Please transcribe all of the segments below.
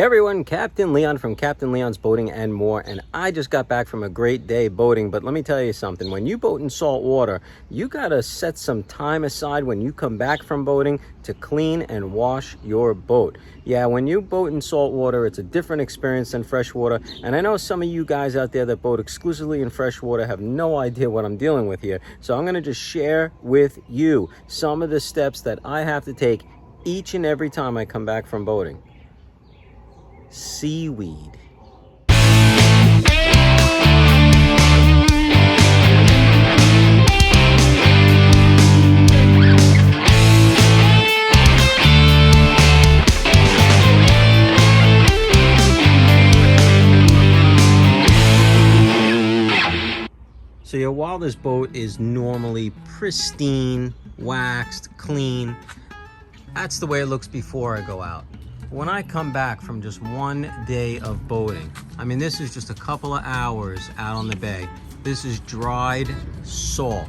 Hey everyone, Captain Leon from Captain Leon's Boating and More, and I just got back from a great day boating. But let me tell you something, when you boat in salt water, you gotta set some time aside when you come back from boating to clean and wash your boat. Yeah, when you boat in salt water, it's a different experience than freshwater, and I know some of you guys out there that boat exclusively in freshwater have no idea what I'm dealing with here. So I'm gonna just share with you some of the steps that I have to take each and every time I come back from boating. Seaweed. So your while this boat is normally pristine, waxed, clean, that's the way it looks before I go out. When I come back from just one day of boating, I mean, this is just a couple of hours out on the bay. This is dried salt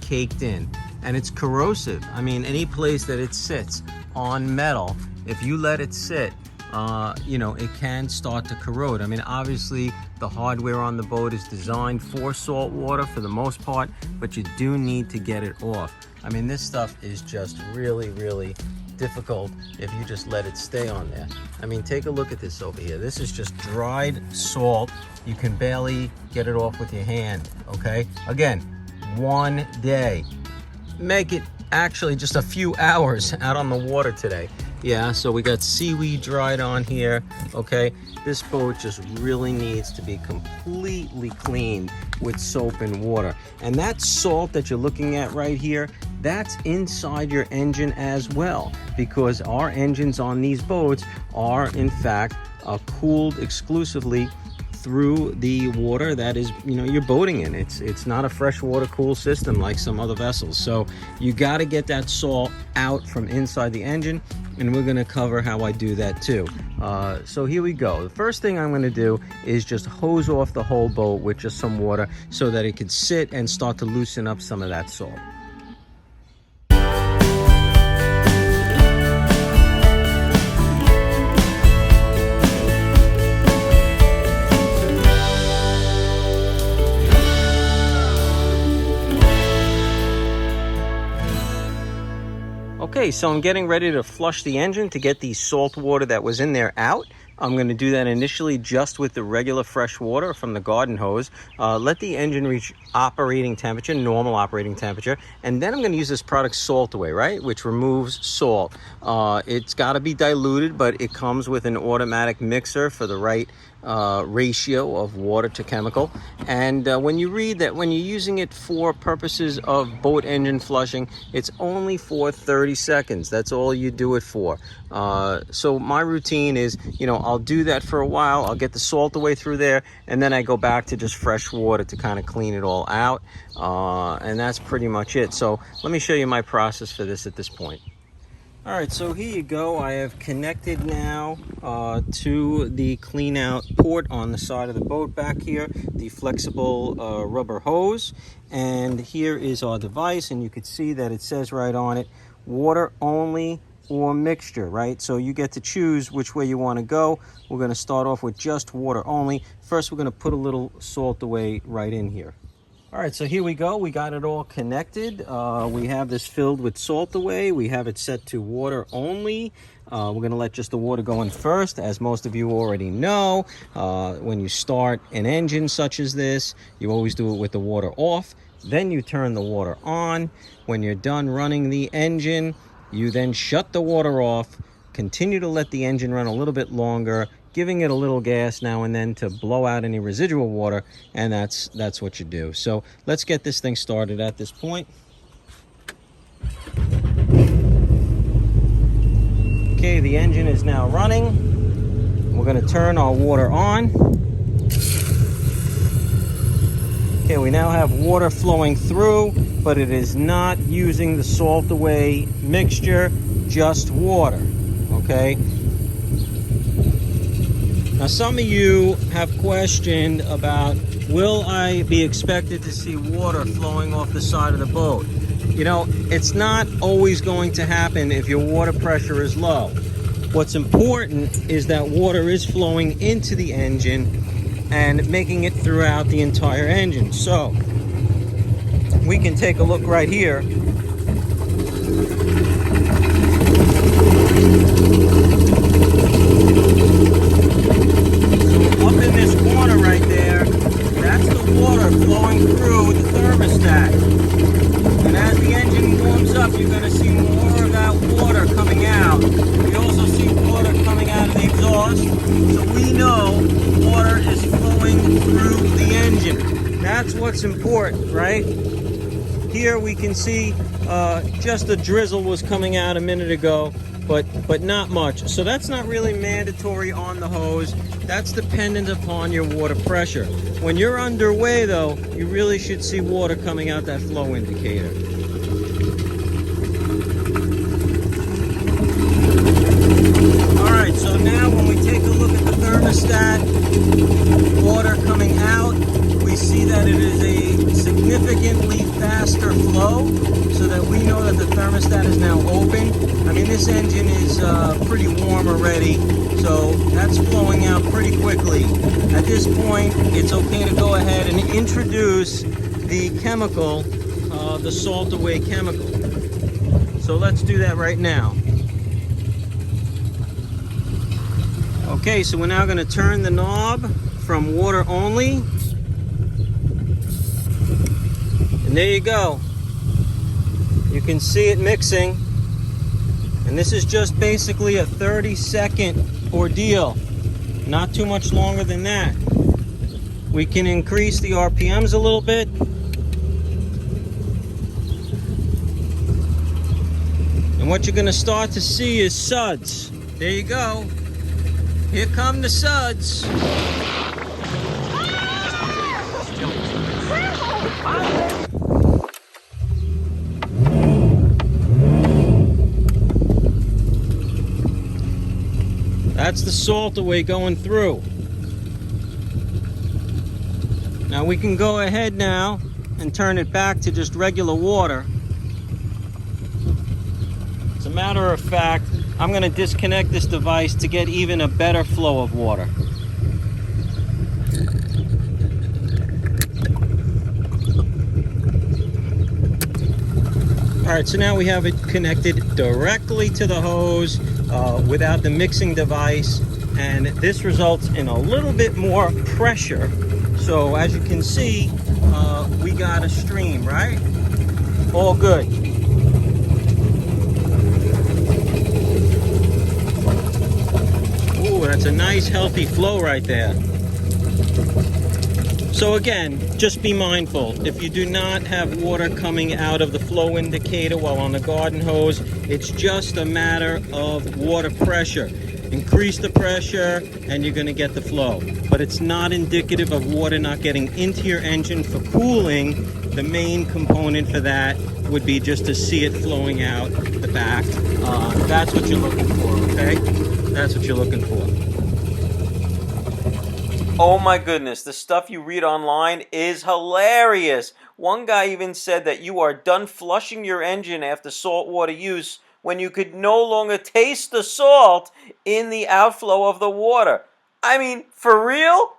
caked in, and it's corrosive. I mean, any place that it sits on metal, if you let it sit, it can start to corrode. I mean, obviously the hardware on the boat is designed for salt water for the most part, but you do need to get it off. I mean, this stuff is just really, really difficult if you just let it stay on there. I mean, take a look at this over here. This is just dried salt. You can barely get it off with your hand, okay? Again, one day. Make it actually just a few hours out on the water today. Yeah, so we got seaweed dried on here, okay? This boat just really needs to be completely cleaned with soap and water. And that salt that you're looking at right here, that's inside your engine as well, because our engines on these boats are in fact cooled exclusively through the water that is, you're boating in. It's not a freshwater cool system like some other vessels. So you got to get that salt out from inside the engine, and we're going to cover how I do that too. So here we go. The first thing I'm going to do is just hose off the whole boat with just some water so that it can sit and start to loosen up some of that salt. Okay, so I'm getting ready to flush the engine to get the salt water that was in there out. I'm going to do that initially just with the regular fresh water from the garden hose. Let the engine reach operating temperature, normal operating temperature, and then I'm going to use this product Salt Away, right, which removes salt. It's got to be diluted, but it comes with an automatic mixer for the right ratio of water to chemical. And when you read that when you're using it for purposes of boat engine flushing, it's only for 30 seconds. That's all you do it for. So my routine is, I'll do that for a while. I'll get the salt away through there, and then I go back to just fresh water to kind of clean it all out. And that's pretty much it. So let me show you my process for this at this point. All right, so here you go. I have connected now to the clean out port on the side of the boat back here, the flexible rubber hose. And here is our device, and you can see that it says right on it, water only or mixture, right? So you get to choose which way you want to go. We're going to start off with just water only. First, we're going to put a little Salt Away right in here. All right, so here we go. We got it all connected. We have this filled with Salt Away. We have it set to water only. We're going to let just the water go in first. As most of you already know, when you start an engine such as this, you always do it with the water off. Then you turn the water on. When you're done running the engine, you then shut the water off, continue to let the engine run a little bit longer, giving it a little gas now and then to blow out any residual water, and that's what you do. So let's get this thing started at this point. Okay, the engine is now running. We're going to turn our water on. Okay, we now have water flowing through, but it is not using the Salt Away mixture, just water, okay? Now, some of you have questioned about, will I be expected to see water flowing off the side of the boat? It's not always going to happen if your water pressure is low. What's important is that water is flowing into the engine and making it throughout the entire engine. So we can take a look right here. Up in this corner right there, that's the water flowing through the thermostat. And as the engine warms up, you're going to see more of that water coming out. You also see water coming out of the exhaust. So we know water is flowing through the engine. That's what's important, right? Here we can see just a drizzle was coming out a minute ago, but not much. So that's not really mandatory on the hose. That's dependent upon your water pressure. When you're underway though, you really should see water coming out that flow indicator. Alright, so now when we take a look at the thermostat, water coming out, we see that it is a significantly faster flow, so that we know that the thermostat is now open. I mean, this engine is pretty warm already, so that's flowing out pretty quickly. At this point, it's okay to go ahead and introduce the chemical, the salt away chemical. So let's do that right now. Okay, so we're now going to turn the knob from water only. And there you go. You can see it mixing. And this is just basically a 30-second ordeal. Not too much longer than that. We can increase the RPMs a little bit. And what you're going to start to see is suds. There you go. Here come the suds. That's the salt away going through. Now we can go ahead now and turn it back to just regular water. As a matter of fact, I'm going to disconnect this device to get even a better flow of water. Alright, so now we have it connected directly to the hose without the mixing device, and this results in a little bit more pressure. So as you can see, we got a stream, right? All good. Ooh, that's a nice healthy flow right there. So again, just be mindful. If you do not have water coming out of the flow indicator while on the garden hose, it's just a matter of water pressure. Increase the pressure and you're going to get the flow. But it's not indicative of water not getting into your engine for cooling. The main component for that would be just to see it flowing out the back. That's what you're looking for, okay? That's what you're looking for. Oh my goodness, the stuff you read online is hilarious. One guy even said that you are done flushing your engine after saltwater use when you could no longer taste the salt in the outflow of the water. I mean, for real?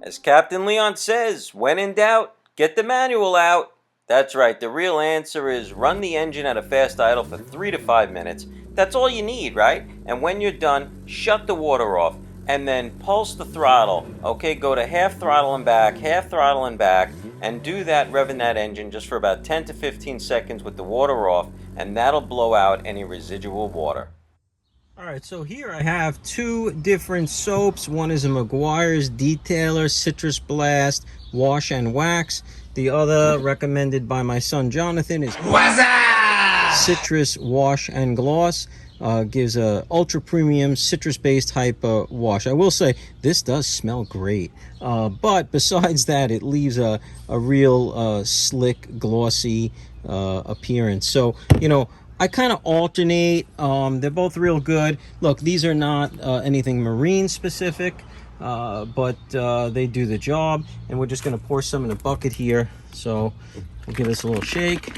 As Captain Leon says, when in doubt, get the manual out. That's right, the real answer is run the engine at a fast idle for 3 to 5 minutes. That's all you need, right? And when you're done, shut the water off and then pulse the throttle. Okay, go to half throttle and back, and do that, revving that engine just for about 10 to 15 seconds with the water off, and that'll blow out any residual water. Alright, so here I have 2 different soaps. One is a Meguiar's Detailer Citrus Blast Wash and Wax. The other, recommended by my son Jonathan, is Citrus Wash and Gloss. Gives a ultra premium citrus based type wash. I will say this does smell great, but besides that, it leaves a real slick, glossy appearance. So, you know, I kind of alternate. They're both real good. Look, these are not anything marine specific, but they do the job. And we're just going to pour some in a bucket here. So We'll give this a little shake.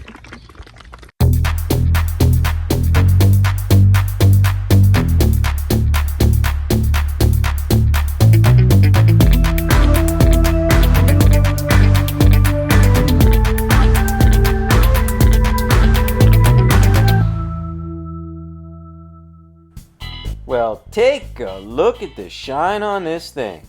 Well, take a look at the shine on this thing.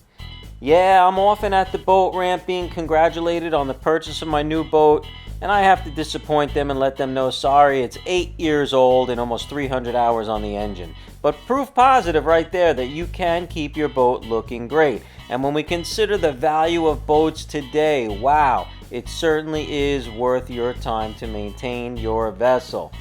Yeah, I'm often at the boat ramp being congratulated on the purchase of my new boat, and I have to disappoint them and let them know, sorry, it's 8 years old and almost 300 hours on the engine. But proof positive right there that you can keep your boat looking great. And when we consider the value of boats today, wow, it certainly is worth your time to maintain your vessel.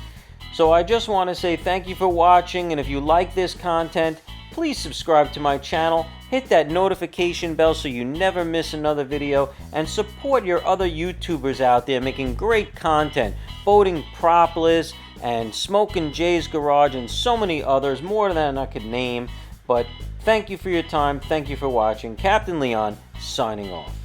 So I just want to say thank you for watching, and if you like this content, please subscribe to my channel, hit that notification bell so you never miss another video, and support your other YouTubers out there making great content, boating propless, and Smoking Jay's Garage, and so many others, more than I could name. But thank you for your time, thank you for watching. Captain Leon, signing off.